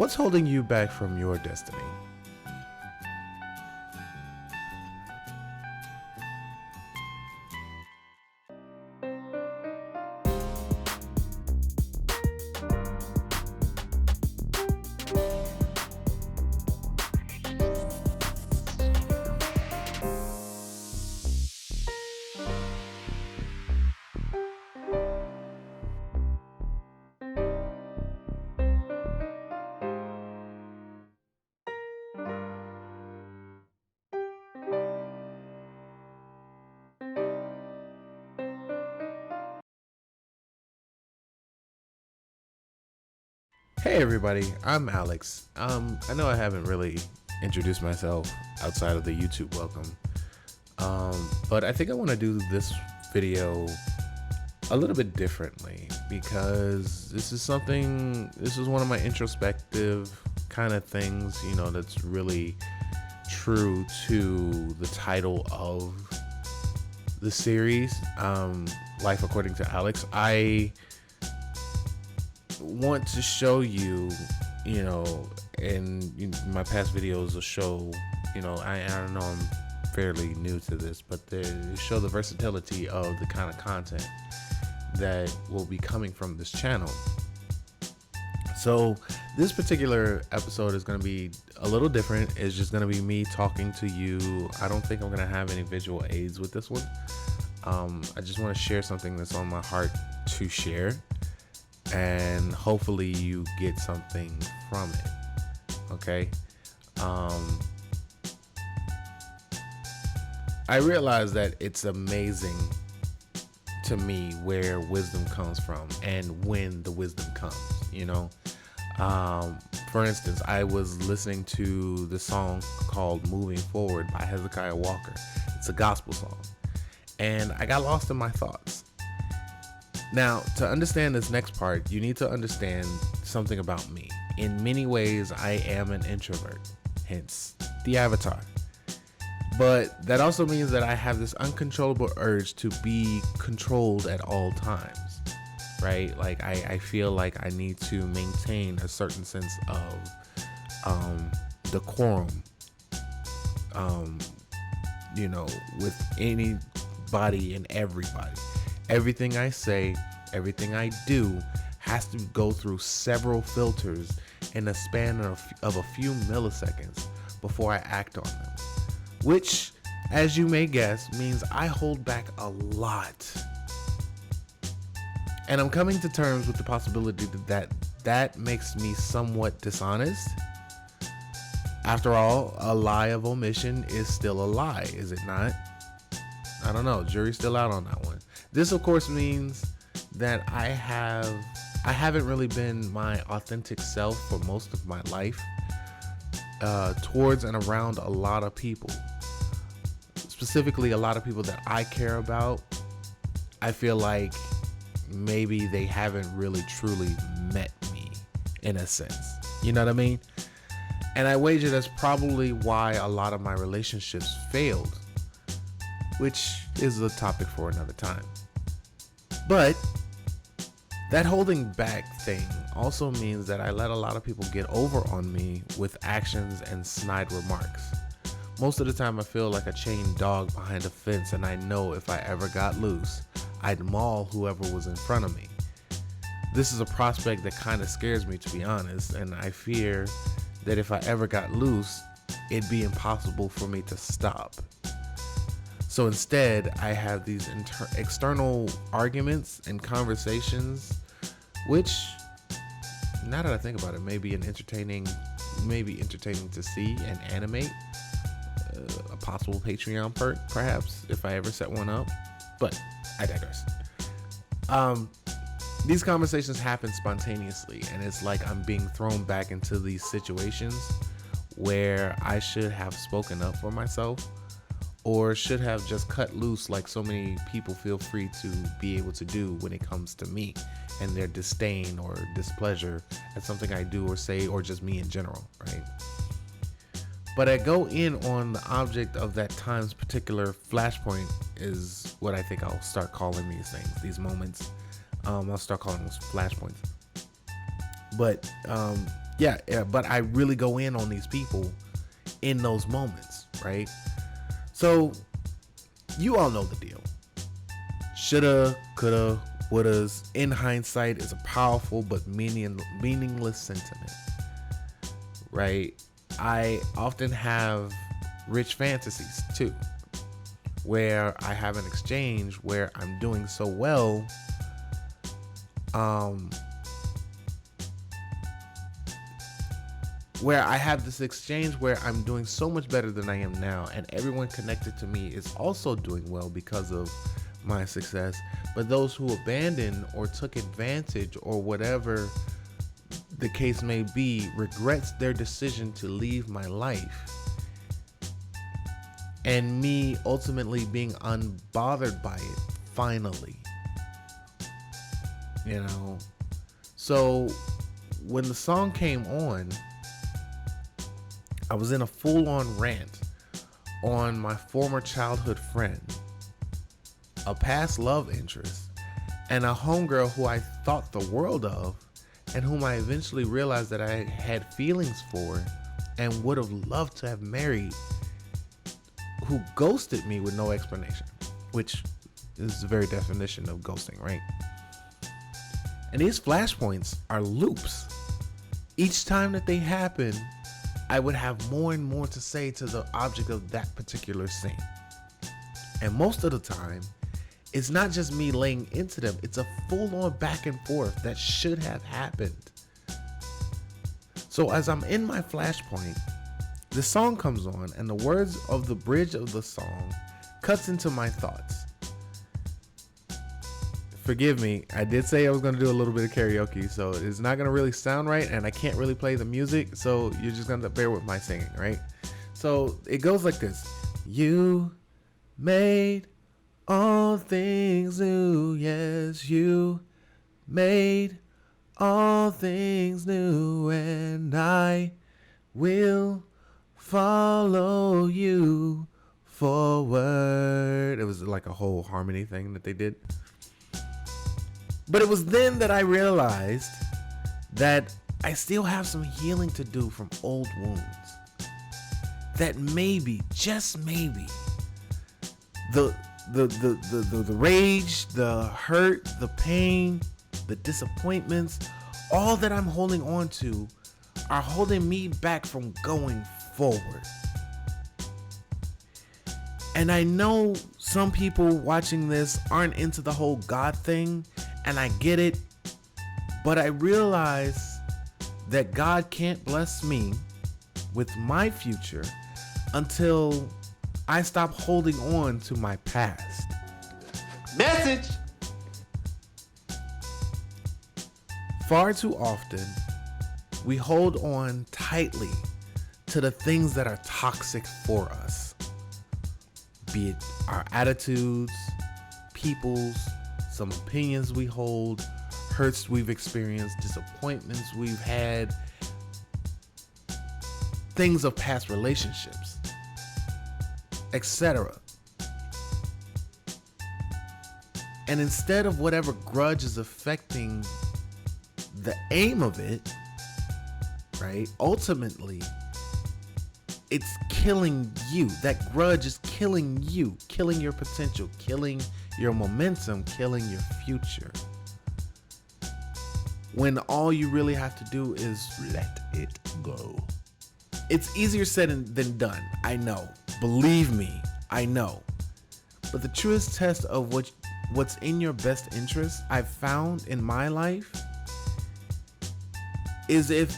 What's holding you back from your destiny? Hey everybody, I'm Alex. I know I haven't really introduced myself outside of the YouTube welcome, but I think I want to do this video a little bit differently because this is one of my introspective kind of things, that's really true to the title of the series, Life According to Alex. I want to show you, and my past videos will show, I don't know, I'm fairly new to this, but they show the versatility of the kind of content that will be coming from this channel. So this particular episode is going to be a little different. It's just going to be me talking to you. I don't think I'm going to have any visual aids with this one. I just want to share something that's on my heart to share, and hopefully you get something from it. Okay. I realize that it's amazing to me where wisdom comes from and when the wisdom comes, for instance, I was listening to the song called Moving Forward by Hezekiah Walker. It's a gospel song, and I got lost in my thoughts. Now, to understand this next part, you need to understand something about me. In many ways, I am an introvert, hence the avatar. But that also means that I have this uncontrollable urge to be controlled at all times, right? Like I feel like I need to maintain a certain sense of decorum, with anybody and everybody. Everything I say, everything I do has to go through several filters in a span of a few milliseconds before I act on them. Which, as you may guess, means I hold back a lot. And I'm coming to terms with the possibility that makes me somewhat dishonest. After all, a lie of omission is still a lie, is it not? I don't know, jury's still out on that one. This, of course, means that I haven't really been my authentic self for most of my life, towards and around a lot of people. Specifically, a lot of people that I care about. I feel like maybe they haven't really truly met me, in a sense. You know what I mean? And I wager that's probably why a lot of my relationships failed, which is a topic for another time. But that holding back thing also means that I let a lot of people get over on me with actions and snide remarks. Most of the time I feel like a chained dog behind a fence, and I know if I ever got loose, I'd maul whoever was in front of me. This is a prospect that kind of scares me, to be honest, and I fear that if I ever got loose, it'd be impossible for me to stop. So instead, I have these external arguments and conversations, which, now that I think about it, may be entertaining to see and animate. A possible Patreon perk, perhaps, if I ever set one up. But I digress. These conversations happen spontaneously, and it's like I'm being thrown back into these situations where I should have spoken up for myself, or should have just cut loose like so many people feel free to be able to do when it comes to me and their disdain or displeasure at something I do or say, or just me in general, right? But I go in on the object of that time's particular flashpoint is what I think I'll start calling these things, these moments. I'll start calling those flashpoints. But Yeah, but I really go in on these people in those moments, right? So you all know the deal. Shoulda, coulda, wouldas, in hindsight, is a powerful but meaningless sentiment, right? I often have rich fantasies too, where I have an exchange where I'm doing so well, where I have this exchange where I'm doing so much better than I am now, and everyone connected to me is also doing well because of my success. But those who abandoned or took advantage or whatever the case may be regrets their decision to leave my life, and me ultimately being unbothered by it finally, you know. So when the song came on, I was in a full-on rant on my former childhood friend, a past love interest, and a homegirl who I thought the world of, and whom I eventually realized that I had feelings for and would have loved to have married, who ghosted me with no explanation, which is the very definition of ghosting, right? And these flashpoints are loops. Each time that they happen, I would have more and more to say to the object of that particular scene. And most of the time, it's not just me laying into them, it's a full-on back and forth that should have happened. So as I'm in my flashpoint, the song comes on, and the words of the bridge of the song cuts into my thoughts. Forgive me, I did say I was going to do a little bit of karaoke, so it's not going to really sound right, and I can't really play the music, so you're just going to bear with my singing, right? So it goes like this. You made all things new, yes, you made all things new, and I will follow you forward. It was like a whole harmony thing that they did. But it was then that I realized that I still have some healing to do from old wounds. That maybe, just maybe, the rage, the hurt, the pain, the disappointments, all that I'm holding on to are holding me back from going forward. And I know some people watching this aren't into the whole God thing, and I get it, but I realize that God can't bless me with my future until I stop holding on to my past. Message! Far too often, we hold on tightly to the things that are toxic for us. Be it our attitudes, people's, some opinions we hold, hurts we've experienced, disappointments we've had, things of past relationships, etc. And instead of whatever grudge is affecting the aim of it, right? Ultimately, it's killing you. That grudge is killing you, killing your potential, killing your momentum, killing your future. When all you really have to do is let it go. It's easier said than done. I know. Believe me, I know. But the truest test of what's in your best interest, I've found in my life, is if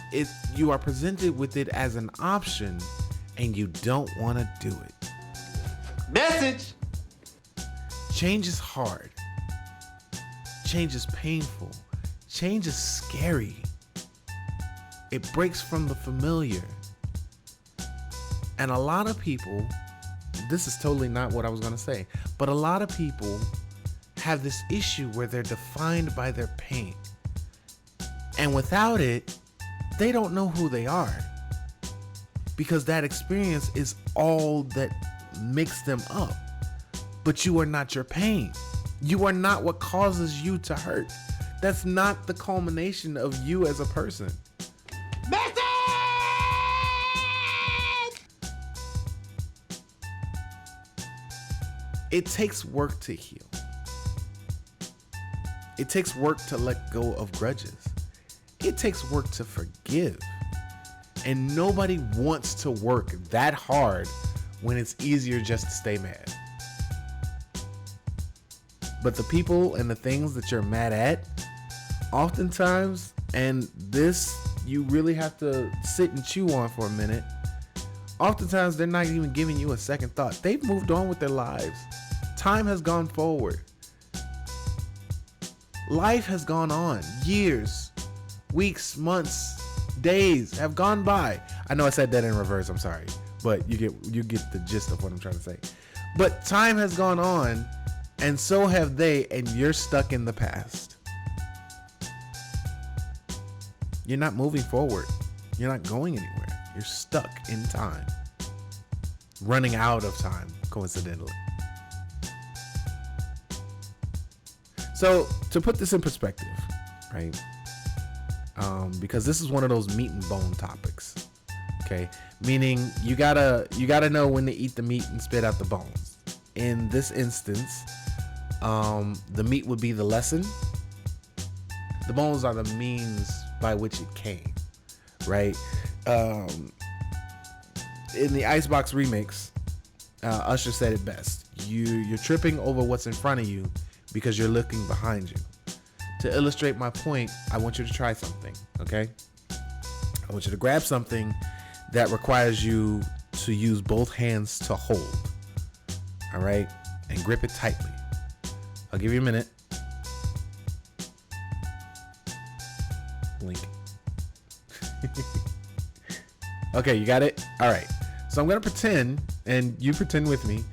you are presented with it as an option and you don't want to do it. Message! Change is hard. Change is painful. Change is scary. It breaks from the familiar. And a lot of people, this is totally not what I was going to say, but a lot of people have this issue where they're defined by their pain. And without it, they don't know who they are. Because that experience is all that makes them up. But you are not your pain. You are not what causes you to hurt. That's not the culmination of you as a person. Message! It takes work to heal. It takes work to let go of grudges. It takes work to forgive. And nobody wants to work that hard when it's easier just to stay mad. But the people and the things that you're mad at, oftentimes, and this you really have to sit and chew on for a minute, oftentimes they're not even giving you a second thought. They've moved on with their lives. Time has gone forward. Life has gone on. Years, weeks, months, days have gone by. I know I said that in reverse, I'm sorry. But you get the gist of what I'm trying to say. But time has gone on, and so have they, and you're stuck in the past. You're not moving forward. You're not going anywhere. You're stuck in time. Running out of time, coincidentally. So, to put this in perspective, right? Because this is one of those meat and bone topics. Okay? Meaning you gotta know when to eat the meat and spit out the bones. In this instance, the meat would be the lesson. The bones are the means by which it came, right? In the Icebox remix, Usher said it best. You're tripping over what's in front of you because you're looking behind you. To illustrate my point, I want you to try something, okay? I want you to grab something that requires you to use both hands to hold, all right? And grip it tightly. I'll give you a minute. Blink. Okay, you got it? All right. So I'm going to pretend, and you pretend with me,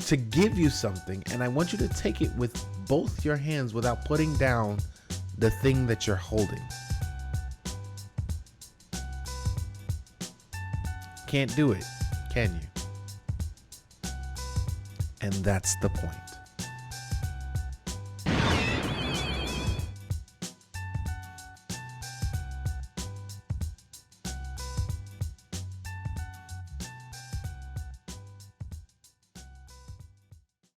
to give you something, and I want you to take it with both your hands without putting down the thing that you're holding. Can't do it, can you? And that's the point.